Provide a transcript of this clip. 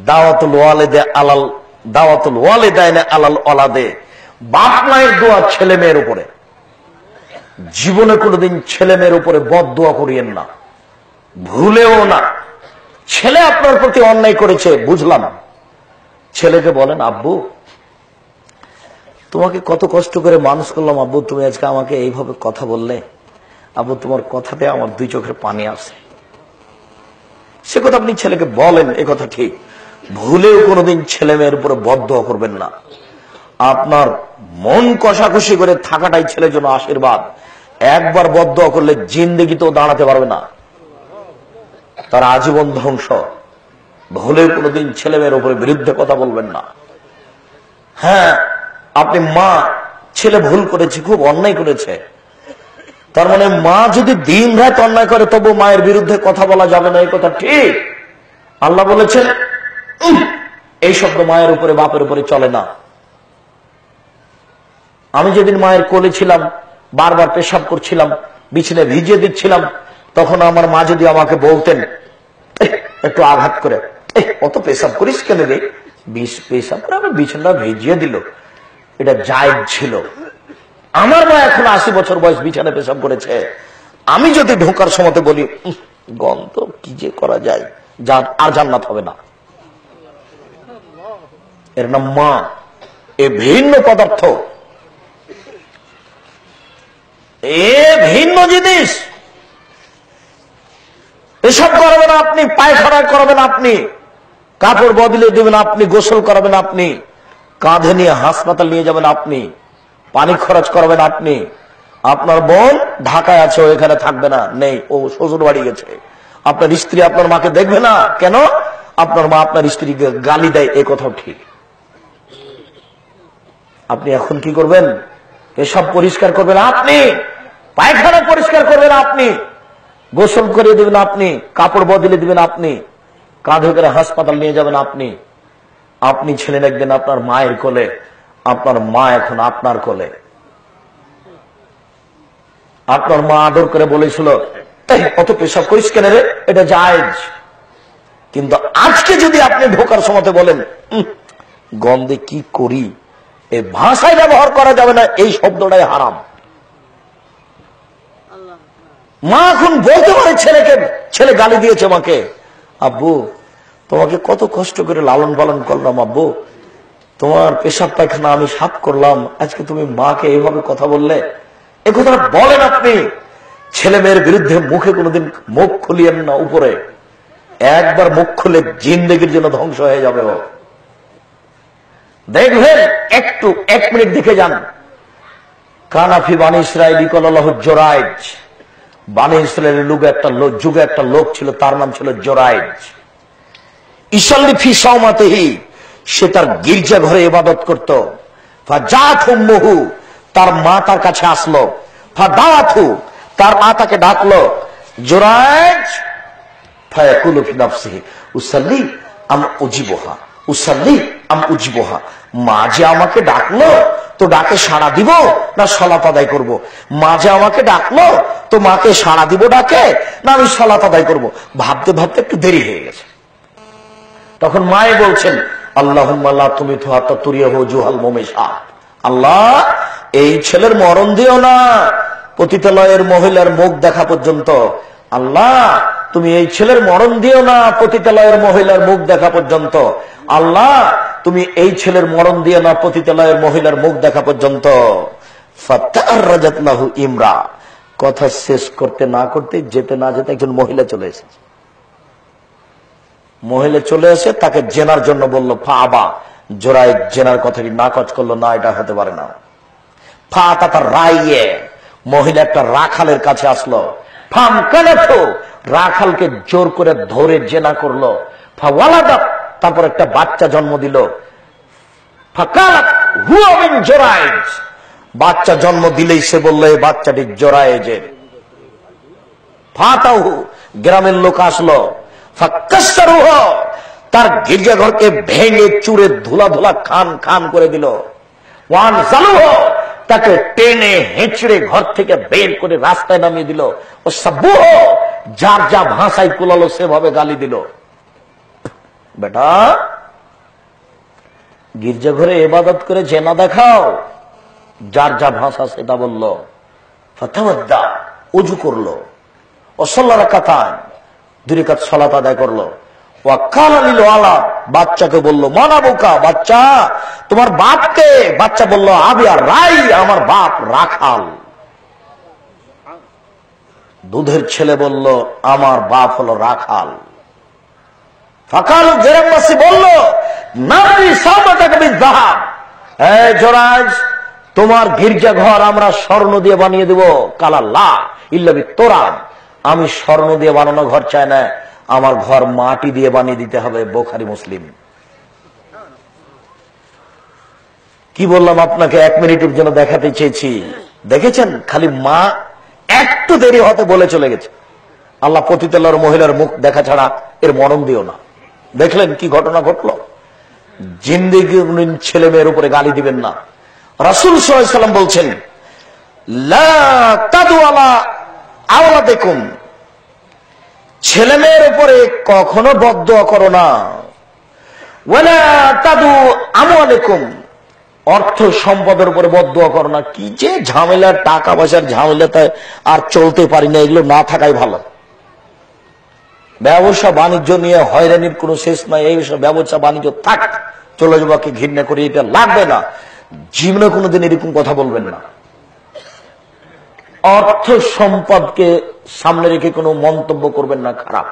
দাওয়াতুল ওয়ালিদে আলাল দাওয়াতুল ওয়ালিদাইনে আলাল ওলাদে, বাপ মায়ের দোয়া ছেলে মেয়ের উপরে। জীবনে কোনোদিন ছেলে মেয়ের উপরে বদদোয়া করিয়েন না, ভুলেও না। ছেলে আপনার প্রতি অন্যায় করেছে, বুঝলাম, ছেলেকে বলেন, আব্বু তোমাকে কত কষ্ট করে মানুষ করলাম, আব্বু তুমি আজকে আমাকে এইভাবে কথা বললে, আব্বু তোমার কথাতে আমার দুই চোখের পানি আসে। সে কথা আপনি ছেলেকে বলেন, এ কথা ঠিক। ভুলেও কোনোদিন ছেলে মেয়ের উপরে বদদোয়া করবেন না। আপনার মন কষাকষি করে থাকাটাই ছেলের জন্য আশীর্বাদ। একবার বদদোয়া করলে জিন্দেগিতেও দাঁড়াতে পারবে না, তার আজীবন ধ্বংস। ভুলেও কোনোদিন ছেলে মেয়ের উপরে বিরুদ্ধে কথা বলবেন না। হ্যাঁ, আপনি মা, ছেলে ভুল করেছে, খুব অন্যায় করেছে, তার মানে মা যদি দিন রাত অন্যায় করে তবু মায়ের বিরুদ্ধে কথা বলা যাবে না, এই কথা ঠিক। আল্লাহ বলেছেন এই শব্দ মায়ের উপরে বাপের উপরে চলে না। আমি যেদিন মায়ের কোলে ছিলাম, বারবার পেশাব করছিলাম, বিছানায় ভিজিয়ে দিচ্ছিলাম, তখন আমার মা যদি আমাকে বলতেন একটু আঘাত করে, অত পেশাব করিস কেন রে, পেশাব করে আমার বিছানা ভিজিয়ে দিল, এটা জায়েজ ছিল। আমার মা এখন 80 বছর বয়স, বিছানায় পেশাব করেছে, আমি যদি ঢোকার সময় বলি গন্ধ, কি যে করা যায়, আর জান্নাত হবে না। এর নাম মা। এ ভিন্ন পদার্থ, এ ভিন্ন জিনিস। এসব করাবেন আপনি, পায়খানা করাবেন আপনি, কাপড় বদলে দেবেন আপনি, গোসল করাবেন আপনি, কাঁধে নিয়ে হাসপাতাল নিয়ে যাবেন আপনি, পানি খরচ করাবেন আপনি। আপনার বোন ঢাকায় আছে, ও এখানে থাকবে না, নেই, ও শ্বশুর বাড়ি গেছে। আপনার স্ত্রী আপনার মাকে দেখবে না কেন? আপনার মা আপনার স্ত্রীকে গালি দেয়, এ কথাও ঠিক। আপনি এখন কি করবেন? এসব পরিষ্কার করবেন আপনি, পায়খানা পরিষ্কার করবেন আপনি, গোসল করিয়ে দেবেন আপনি, কাপড় বদলে দিবেন আপনি, কাঁধে করে হাসপাতাল নিয়ে যাবেন আপনি। আপনি ছিলেন একদিন আপনার মায়ের কোলে, আপনার মা এখন আপনার কোলে। আপনার মা আদর করে বলেছিল অত পেশাব করিস কেন রে, এটা জায়েজ। কিন্তু আজকে যদি আপনি ঢোকার সময় বলেন গন্ধে কি করি, এই ভাষায় ব্যবহার করা যাবে না, এই শব্দটাই হারাম। মা এখন বলতে পারে ছেলেকে, ছেলে গালি দিয়েছে মাকে, আব্বু তোমাকে কত কষ্ট করে লালন পালন করলাম, আব্বু তোমার পেশাব পায়খানা আমি সাফ করলাম, আজকে তুমি মাকে এইভাবে কথা বললে, এ কথাটা বলেন আপনি। ছেলে মেয়ের বিরুদ্ধে মুখে কোনোদিন মুখ খুলিয়েন না উপরে, একবার মুখ খুলে জিন্দেগির জন্য ধ্বংস হয়ে যাবে। দেখবেন, একটু 1 মিনিট দেখে যান। কানাফি বানি ইসরাইল ইকলাল্লাহ জোরাইজ, বানি ইসরায়েলের যুগে একটা লোক ছিল, তার নাম ছিল জোরাইজ। ইসাল্লি ফি সাওমাতিহি, সে তার গির্জা ঘরে ইবাদত করত। ফাজাত উম্মুহু, তার মা তার কাছে আসলো। ফাদাতহু, তার মা তাকে ডাকলো। জোরাইজ ফায়াকুলু ফি নাফসিহি উসাল্লি আম উজিবুহা, উসাল্লি আম উজিবুহা, মা যে আমাকে ডাকলো তো ডাকে সাড়া দিব না সালাত আদায় করব? মা যে আমাকে ডাকলো তো মাকে সাড়া দিব ডাকে, না আমি সালাত আদায় করব? ভাবতে ভাবতে একটু দেরি হয়ে গেছে। তখন মায়ে বলছেন, আল্লাহুম্মা লা তুমিতু হাত্তা তুরিয়াহু জুহাল মুমিশা, আল্লাহ এই ছেলের মরণ দিও না পতিতালয়ের মহিলার মুখ দেখা পর্যন্ত। আল্লাহ তুমি এই ছেলের মরণ দিও না পতিতালয়ের মহিলার মুখ দেখা পর্যন্ত। আল্লাহ তুমি এই ছেলের মরণ দিও না পতিতালয়ের মহিলার মুখ দেখা পর্যন্ত। ফাতারাজাত লাহু ইমরা, কথা শেষ করতে না করতে, যেতে না যেতে একজন মহিলা চলে এসেছে। মহিলা চলে এসে তাকে জেনার জন্য বলল। ফাআবা, জোরাই জেনার কথাটি নাকচ করলো, না এটা হতে পারে না। ফাতাতা রাইয়ে, মহিলা একটা রাখালের কাছে আসলো। ফামকানাতু, রাখালকে জোর করে ধরে জেনা করলো। ফাওয়ালাদাত, তারপর একটা বাচ্চা জন্ম দিল। ফাকালাত হুয়া মিন জোরাইজ, বাচ্চা জন্ম দিলেই সে বলল এই বাচ্চাটি জোরাইজের। ফাতাহু, গ্রামের লোক আসলো। ফাকাসসারুহু, তার গির্জাঘরকে ভেঙে চুরে ধুলা ধুলা খান খান করে দিল। ওয়ান জালুহু, তাকে টেনে হেঁচড়ে ঘর থেকে বের করে রাস্তায় নামিয়ে দিল। ও সাব্বুহু, যার যা ভাষায় কুলালো সেভাবে গালি দিল। বেটা গির্জা ঘরে ইবাদত করে জেনা দেখাও, যার যা ভাষা সেটা বলল। ফাতাওয়াদ্দা, ওযু করলো, ওয়াসাল্লা রাকাতান, 2 রাকাত সালাত আদায় করলো। ওয়া কালা লিল ওয়ালা, বাচ্চাকে বলল, মানাবুকা, বাচ্চা তোমার বাপকে? বাচ্চা বলল, আবিয়া রাই, আমার বাপ রাখাল। দুধের ছেলে বলল, আমার বাপ হলো রাখাল। ফাকাল জেরামবাসী বলল, নারী সামাতাকে বিযাহাব, এই জোরাজ, তোমার গির্জা ঘর আমরা স্বর্ণ দিয়ে বানিয়ে দেব। কালাল্লাহ ইল্লা বিত্তরাব, আমি স্বর্ণ দিয়ে বানানো ঘর চাই না, আমার ঘর মাটি দিয়ে বানিয়ে দিতে হবে। বুখারী মুসলিম। কি বললাম আপনাকে, 1 মিনিটের জন্য দেখাতে চেয়েছি। দেখেছেন, খালি মা একটু দেরি হতে বলে চলে গেছে। আল্লাহ পতিতাল্লাহর মহিলার মুখ দেখা ছাড়া এর মরণ দিও না। দেখলেন কি ঘটনা ঘটলো? জিন্দেগি ছেলে মেয়ের উপরে গালি দিবেন না। রাসূল সাল্লাল্লাহু আলাইহি ওয়াসাল্লাম বলছেন, লা তাদু আলা আওলাদিকুম, ছেলে মেয়ের উপরে কখনো বদদুয়া করো না। ওয়ালা তাদু আমওয়ালাকুম, অর্থ সম্পদের উপরে বদদুয়া করো না। কি যে ঝামেলা, টাকা পয়সার ঝামেলাতে আর চলতে পারি না, এগুলো না থাকাই ভালো। ব্যবসা বাণিজ্য নিয়ে হয়রানির কোন শেষ নাই। এই বিষয়ে ব্যবসা বাণিজ্য থাক, চলে যাবাকে ঘৃণা করি, এটা লাগবে না। জীবনে কোনোদিন এরকম কথা বলবেন না। অর্থ সম্পদকে সামনে রেখে কোনো মন্তব্য করবেন না খারাপ।